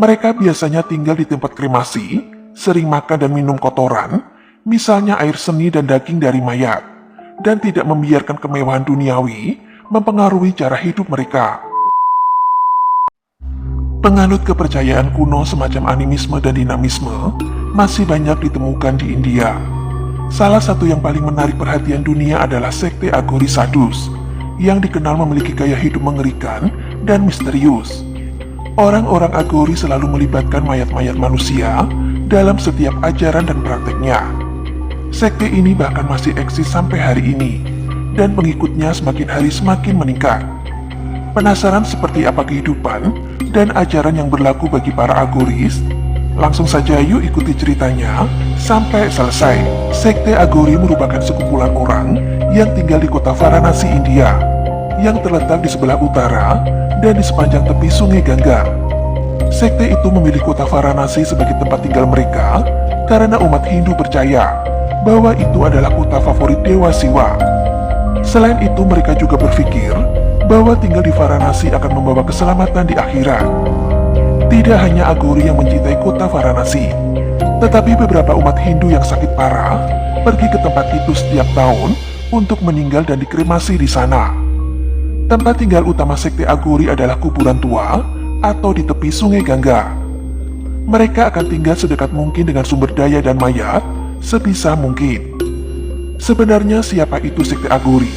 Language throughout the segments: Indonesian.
Mereka biasanya tinggal di tempat kremasi, sering makan dan minum kotoran, misalnya air seni dan daging dari mayat, dan tidak membiarkan kemewahan duniawi mempengaruhi cara hidup mereka. Penganut kepercayaan kuno semacam animisme dan dinamisme masih banyak ditemukan di India. Salah satu yang paling menarik perhatian dunia adalah sekte Aghori Sadhus, yang dikenal memiliki gaya hidup mengerikan dan misterius. Orang-orang Aghori selalu melibatkan mayat-mayat manusia dalam setiap ajaran dan prakteknya. Sekte ini bahkan masih eksis sampai hari ini, dan pengikutnya semakin hari semakin meningkat. Penasaran seperti apa kehidupan dan ajaran yang berlaku bagi para Aghoris? Langsung saja yuk ikuti ceritanya sampai selesai. Sekte Aghori merupakan sekumpulan orang yang tinggal di kota Varanasi, India, yang terletak di sebelah utara dan di sepanjang tepi sungai Gangga. Sekte itu memilih kota Varanasi sebagai tempat tinggal mereka karena umat Hindu percaya bahwa itu adalah kota favorit Dewa Siwa. Selain itu, mereka juga berpikir bahwa tinggal di Varanasi akan membawa keselamatan di akhirat. Tidak hanya Aghori yang mencintai kota Varanasi, tetapi beberapa umat Hindu yang sakit parah pergi ke tempat itu setiap tahun untuk meninggal dan dikremasi di sana. Tempat tinggal utama sekte Aghori adalah kuburan tua atau di tepi sungai Gangga. Mereka akan tinggal sedekat mungkin dengan sumber daya dan mayat sebisa mungkin. Sebenarnya siapa itu sekte Aghori?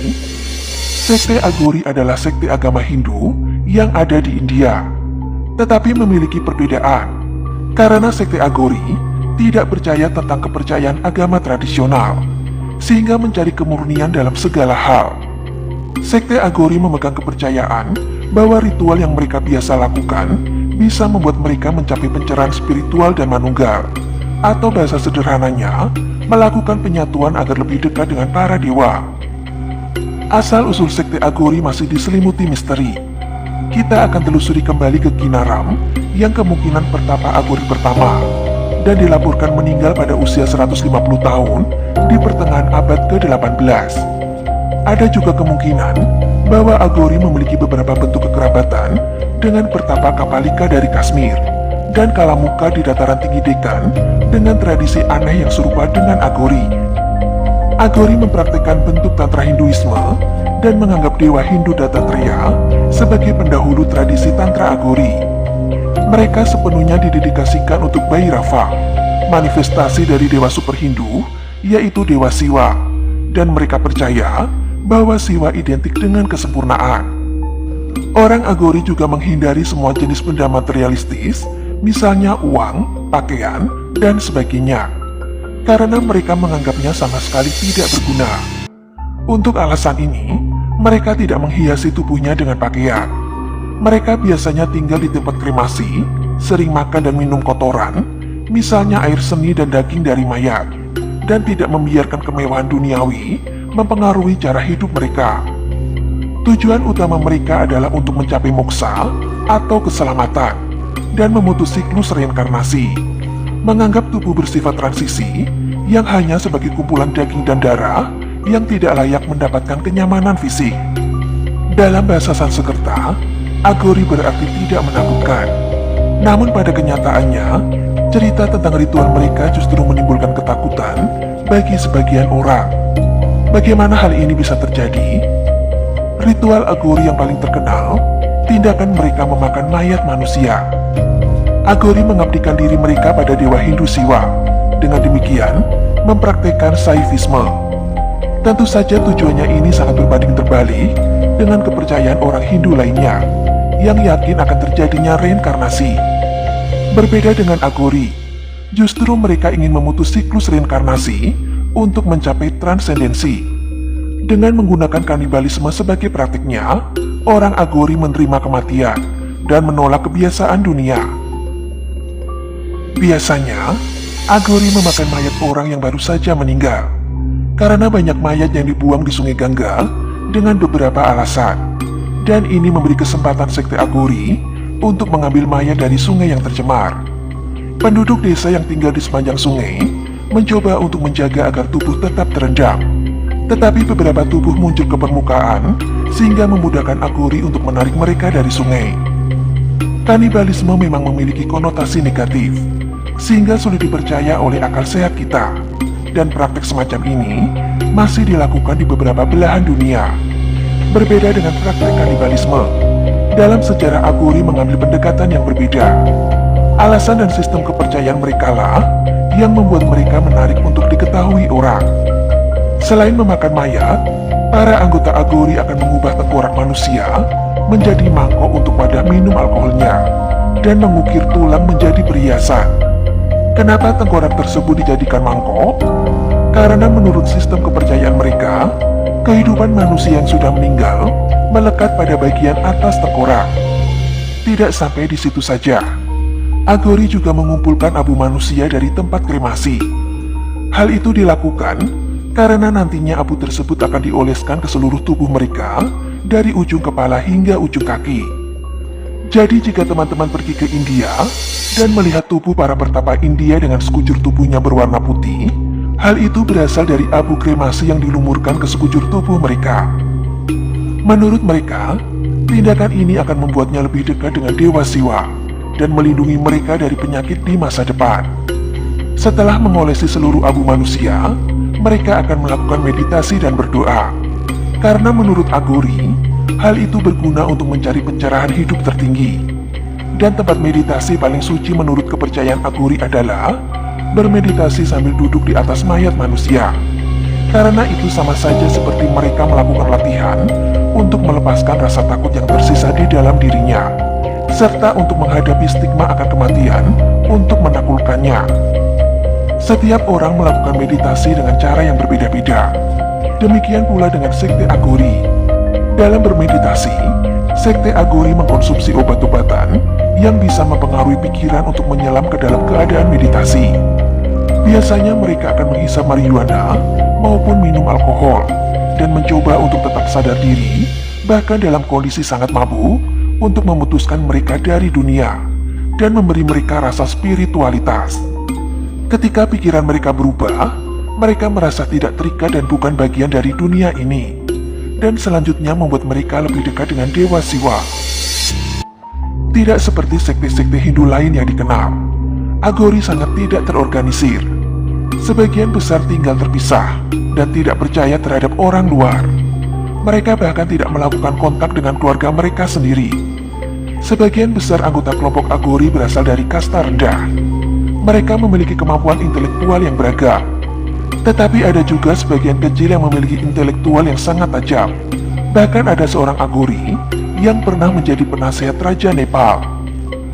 Sekte Aghori adalah sekte agama Hindu yang ada di India, tetapi memiliki perbedaan. Karena sekte Aghori tidak percaya tentang kepercayaan agama tradisional, sehingga mencari kemurnian dalam segala hal. Sekte Aghori memegang kepercayaan bahwa ritual yang mereka biasa lakukan bisa membuat mereka mencapai pencerahan spiritual dan manunggal, atau bahasa sederhananya, melakukan penyatuan agar lebih dekat dengan para dewa. Asal-usul sekte Aghori masih diselimuti misteri. Kita akan telusuri kembali ke Kinaram, yang kemungkinan pertapa Aghori pertama, dan dilaporkan meninggal pada usia 150 tahun di pertengahan abad ke-18. Ada juga kemungkinan bahwa Aghori memiliki beberapa bentuk kekerabatan dengan pertapa Kapalika dari Kashmir dan Kalamuka di dataran tinggi Deccan dengan tradisi aneh yang serupa dengan Aghori. Aghori mempraktikkan bentuk Tantra Hinduisme dan menganggap dewa Hindu Dattatreya sebagai pendahulu tradisi Tantra Aghori. Mereka sepenuhnya didedikasikan untuk Bhairava, manifestasi dari dewa super Hindu, yaitu Dewa Siwa, dan mereka percaya bahwa Siwa identik dengan kesempurnaan. Orang Aghori juga menghindari semua jenis benda materialistis, misalnya uang, pakaian, dan sebagainya, karena mereka menganggapnya sama sekali tidak berguna. Untuk alasan ini, mereka tidak menghiasi tubuhnya dengan pakaian. Mereka biasanya tinggal di tempat kremasi, sering makan dan minum kotoran, misalnya air seni dan daging dari mayat, dan tidak membiarkan kemewahan duniawi mempengaruhi cara hidup mereka. Tujuan utama mereka adalah untuk mencapai moksa atau keselamatan dan memutus siklus reinkarnasi, menganggap tubuh bersifat transisi yang hanya sebagai kumpulan daging dan darah yang tidak layak mendapatkan kenyamanan fisik. Dalam bahasa Sanskerta, Aghori berarti tidak menakutkan. Namun pada kenyataannya, cerita tentang ritual mereka justru menimbulkan ketakutan bagi sebagian orang. Bagaimana hal ini bisa terjadi? Ritual Aghori yang paling terkenal, tindakan mereka memakan mayat manusia. Aghori mengabdikan diri mereka pada dewa Hindu Siwa. Dengan demikian, mempraktekkan Saivisme. Tentu saja tujuannya ini sangat berbanding terbalik dengan kepercayaan orang Hindu lainnya, yang yakin akan terjadinya reinkarnasi. Berbeda dengan Aghori, justru mereka ingin memutus siklus reinkarnasi untuk mencapai transendensi. Dengan menggunakan kanibalisme sebagai praktiknya, orang Aghori menerima kematian dan menolak kebiasaan dunia. Biasanya, Aghori memakan mayat orang yang baru saja meninggal, karena banyak mayat yang dibuang di sungai Gangga dengan beberapa alasan, dan ini memberi kesempatan sekte Aghori untuk mengambil mayat dari sungai yang tercemar. Penduduk desa yang tinggal di sepanjang sungai mencoba untuk menjaga agar tubuh tetap terendam, tetapi beberapa tubuh muncul ke permukaan sehingga memudahkan Aghori untuk menarik mereka dari sungai. Kanibalisme memang memiliki konotasi negatif, sehingga sulit dipercaya oleh akal sehat kita. Dan praktek semacam ini masih dilakukan di beberapa belahan dunia. Berbeda dengan praktek kanibalisme, dalam sejarah Agori mengambil pendekatan yang berbeda. Alasan dan sistem kepercayaan mereka lah yang membuat mereka menarik untuk diketahui orang. Selain memakan mayat, para anggota Agori akan mengubah tengkorak manusia menjadi mangkok untuk wadah minum alkoholnya dan mengukir tulang menjadi perhiasan. Kenapa tengkorak tersebut dijadikan mangkok? Karena menurut sistem kepercayaan mereka, kehidupan manusia yang sudah meninggal melekat pada bagian atas tengkorak. Tidak sampai di situ saja, Agori juga mengumpulkan abu manusia dari tempat kremasi. Hal itu dilakukan karena nantinya abu tersebut akan dioleskan ke seluruh tubuh mereka dari ujung kepala hingga ujung kaki. Jadi jika teman-teman pergi ke India dan melihat tubuh para pertapa India dengan sekujur tubuhnya berwarna putih, hal itu berasal dari abu kremasi yang dilumurkan ke sekujur tubuh mereka. Menurut mereka, tindakan ini akan membuatnya lebih dekat dengan Dewa Siwa dan melindungi mereka dari penyakit di masa depan. Setelah mengolesi seluruh abu manusia, mereka akan melakukan meditasi dan berdoa. Karena menurut Agori, hal itu berguna untuk mencari pencerahan hidup tertinggi. Dan tempat meditasi paling suci menurut kepercayaan Agori adalah bermeditasi sambil duduk di atas mayat manusia. Karena itu sama saja seperti mereka melakukan latihan untuk melepaskan rasa takut yang tersisa di dalam dirinya, serta untuk menghadapi stigma akan kematian untuk menaklukkannya. Setiap orang melakukan meditasi dengan cara yang berbeda-beda. Demikian pula dengan sekte Agori. Dalam bermeditasi, sekte Agori mengkonsumsi obat-obatan yang bisa mempengaruhi pikiran untuk menyelam ke dalam keadaan meditasi. Biasanya mereka akan menghisap marijuana maupun minum alkohol dan mencoba untuk tetap sadar diri, bahkan dalam kondisi sangat mabuk, untuk memutuskan mereka dari dunia dan memberi mereka rasa spiritualitas. Ketika pikiran mereka berubah, mereka merasa tidak terikat dan bukan bagian dari dunia ini, dan selanjutnya membuat mereka lebih dekat dengan Dewa Siwa. Tidak seperti sekte-sekte Hindu lain yang dikenal, Agori sangat tidak terorganisir. Sebagian besar tinggal terpisah dan tidak percaya terhadap orang luar. Mereka bahkan tidak melakukan kontak dengan keluarga mereka sendiri. Sebagian besar anggota kelompok Agori berasal dari kasta rendah. Mereka memiliki kemampuan intelektual yang beragam. Tetapi ada juga sebagian kecil yang memiliki intelektual yang sangat tajam. Bahkan ada seorang Agori yang pernah menjadi penasehat Raja Nepal.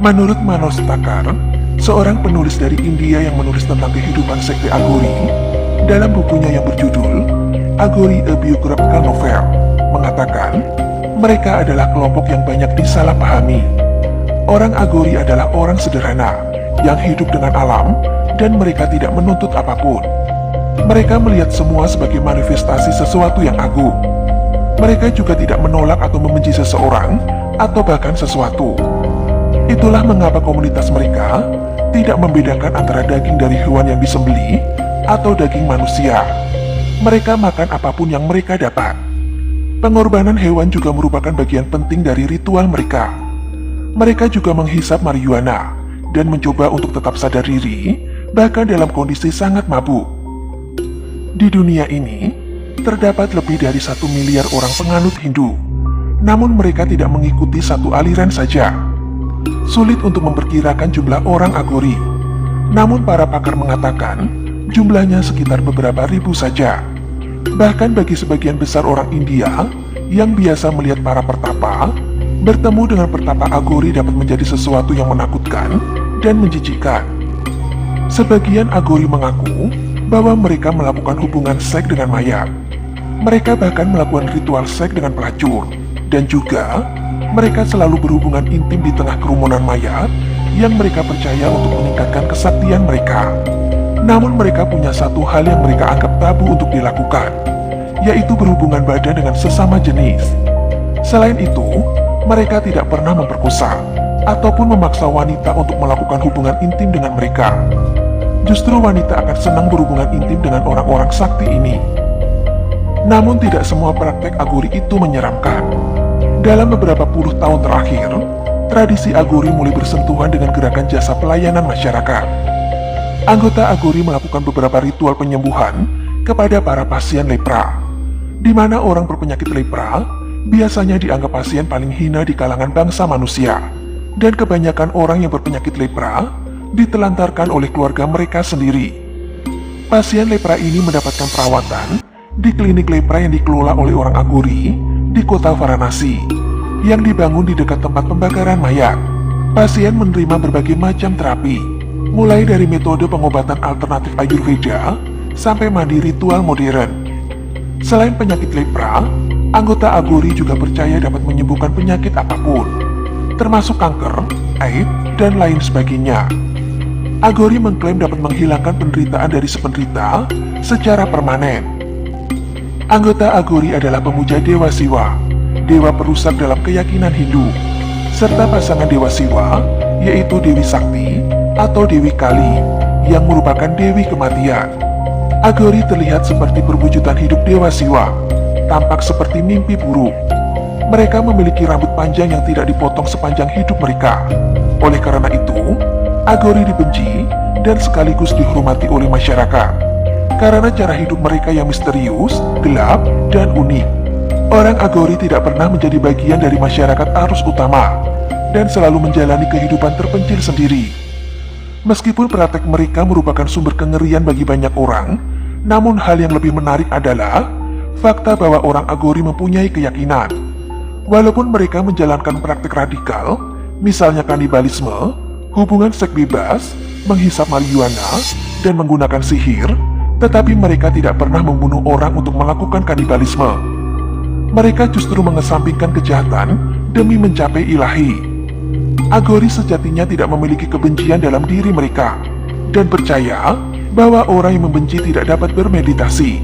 Menurut Manos Thakkar, seorang penulis dari India yang menulis tentang kehidupan sekte Agori, dalam bukunya yang berjudul Agori A Biographical Novel, mengatakan mereka adalah kelompok yang banyak disalahpahami. Orang Agori adalah orang sederhana yang hidup dengan alam dan mereka tidak menuntut apapun. Mereka melihat semua sebagai manifestasi sesuatu yang agung. Mereka juga tidak menolak atau membenci seseorang atau bahkan sesuatu. Itulah mengapa komunitas mereka tidak membedakan antara daging dari hewan yang disembelih atau daging manusia. Mereka makan apapun yang mereka dapat. Pengorbanan hewan juga merupakan bagian penting dari ritual mereka. Mereka juga menghisap marijuana dan mencoba untuk tetap sadar diri, bahkan dalam kondisi sangat mabuk. Di dunia ini, terdapat lebih dari 1 miliar orang penganut Hindu. Namun mereka tidak mengikuti satu aliran saja. Sulit untuk memperkirakan jumlah orang Agori. Namun para pakar mengatakan, jumlahnya sekitar beberapa ribu saja. Bahkan bagi sebagian besar orang India yang biasa melihat para pertapa, bertemu dengan pertapa Agori dapat menjadi sesuatu yang menakutkan dan menjijikkan. Sebagian Agori mengaku bahwa mereka melakukan hubungan seks dengan mayat. Mereka bahkan melakukan ritual seks dengan pelacur, dan juga mereka selalu berhubungan intim di tengah kerumunan mayat yang mereka percaya untuk meningkatkan kesaktian mereka. Namun mereka punya satu hal yang mereka anggap tabu untuk dilakukan, yaitu berhubungan badan dengan sesama jenis. Selain itu, mereka tidak pernah memperkosa ataupun memaksa wanita untuk melakukan hubungan intim dengan mereka. Justru wanita akan senang berhubungan intim dengan orang-orang sakti ini. Namun tidak semua praktek Agori itu menyeramkan. Dalam beberapa puluh tahun terakhir, tradisi Agori mulai bersentuhan dengan gerakan jasa pelayanan masyarakat. Anggota Agori melakukan beberapa ritual penyembuhan kepada para pasien lepra, di mana orang berpenyakit lepra biasanya dianggap pasien paling hina di kalangan bangsa manusia, dan kebanyakan orang yang berpenyakit lepra ditelantarkan oleh keluarga mereka sendiri. Pasien lepra ini mendapatkan perawatan di klinik lepra yang dikelola oleh orang Agori di kota Varanasi, yang dibangun di dekat tempat pembakaran mayat. Pasien menerima berbagai macam terapi, mulai dari metode pengobatan alternatif Ayurveda sampai mandi ritual modern. Selain penyakit lepra, anggota Agori juga percaya dapat menyembuhkan penyakit apapun, termasuk kanker, AIDS, dan lain sebagainya. Agori mengklaim dapat menghilangkan penderitaan dari si penderita secara permanen. Anggota Agori adalah pemuja Dewa Siwa, dewa perusak dalam keyakinan Hindu, serta pasangan Dewa Siwa, yaitu Dewi Sakti atau Dewi Kali, yang merupakan Dewi Kematian. Agori terlihat seperti perwujudan hidup Dewa Siwa, tampak seperti mimpi buruk. Mereka memiliki rambut panjang yang tidak dipotong sepanjang hidup mereka. Oleh karena itu, Agori dibenci dan sekaligus dihormati oleh masyarakat karena cara hidup mereka yang misterius, gelap, dan unik. Orang Agori tidak pernah menjadi bagian dari masyarakat arus utama dan selalu menjalani kehidupan terpencil sendiri. Meskipun praktek mereka merupakan sumber kengerian bagi banyak orang, namun hal yang lebih menarik adalah fakta bahwa orang Agori mempunyai keyakinan. Walaupun mereka menjalankan praktek radikal, misalnya kanibalisme, hubungan seks bebas, menghisap marijuana, dan menggunakan sihir, tetapi mereka tidak pernah membunuh orang untuk melakukan kanibalisme. Mereka justru mengesampingkan kejahatan demi mencapai ilahi. Agori sejatinya tidak memiliki kebencian dalam diri mereka, dan percaya bahwa orang yang membenci tidak dapat bermeditasi.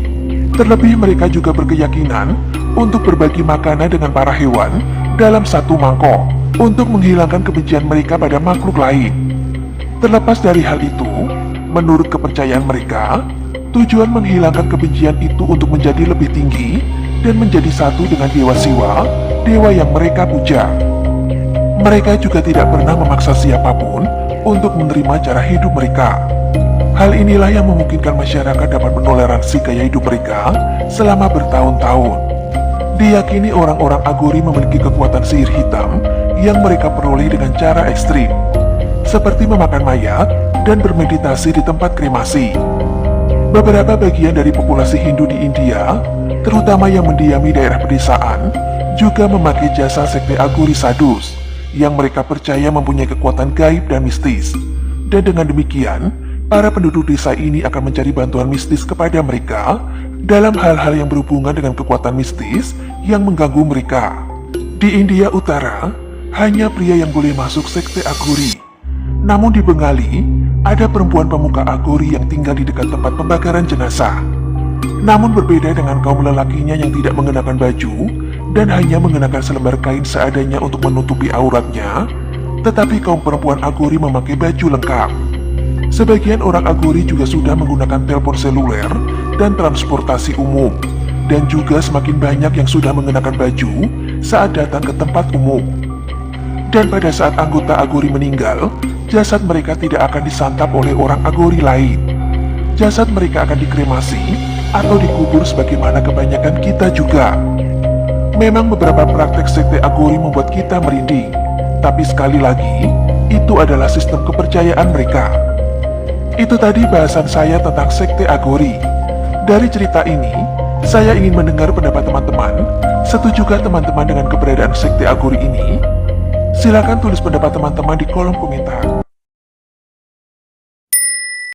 Terlebih mereka juga berkeyakinan untuk berbagi makanan dengan para hewan dalam satu mangkok, untuk menghilangkan kebencian mereka pada makhluk lain. Terlepas dari hal itu, menurut kepercayaan mereka, tujuan menghilangkan kebencian itu untuk menjadi lebih tinggi dan menjadi satu dengan Dewa Siwa, dewa yang mereka puja. Mereka juga tidak pernah memaksa siapapun untuk menerima cara hidup mereka. Hal inilah yang memungkinkan masyarakat dapat menoleransi gaya hidup mereka selama bertahun-tahun. Diyakini orang-orang Agori memiliki kekuatan sihir hitam yang mereka peroleh dengan cara ekstrim, seperti memakan mayat dan bermeditasi di tempat kremasi. Beberapa bagian dari populasi Hindu di India, terutama yang mendiami daerah pedesaan, juga memakai jasa sekte Agori Sadhus, yang mereka percaya mempunyai kekuatan gaib dan mistis. Dan dengan demikian, para penduduk desa ini akan mencari bantuan mistis kepada mereka dalam hal-hal yang berhubungan dengan kekuatan mistis yang mengganggu mereka. Di India Utara, hanya pria yang boleh masuk sekte Agori. Namun di Bengali, ada perempuan pemuka Agori yang tinggal di dekat tempat pembakaran jenazah. Namun berbeda dengan kaum lelakinya yang tidak mengenakan baju dan hanya mengenakan selembar kain seadanya untuk menutupi auratnya, tetapi kaum perempuan Agori memakai baju lengkap. Sebagian orang Agori juga sudah menggunakan telepon seluler dan transportasi umum, dan juga semakin banyak yang sudah mengenakan baju saat datang ke tempat umum. Dan pada saat anggota Agori meninggal, jasad mereka tidak akan disantap oleh orang Agori lain. Jasad mereka akan dikremasi atau dikubur sebagaimana kebanyakan kita juga. Memang beberapa praktek sekte Agori membuat kita merinding, tapi sekali lagi, itu adalah sistem kepercayaan mereka. Itu tadi bahasan saya tentang sekte Agori. Dari cerita ini, saya ingin mendengar pendapat teman-teman. Setujukah teman-teman dengan keberadaan sekte Agori ini? Silakan tulis pendapat teman-teman di kolom komentar.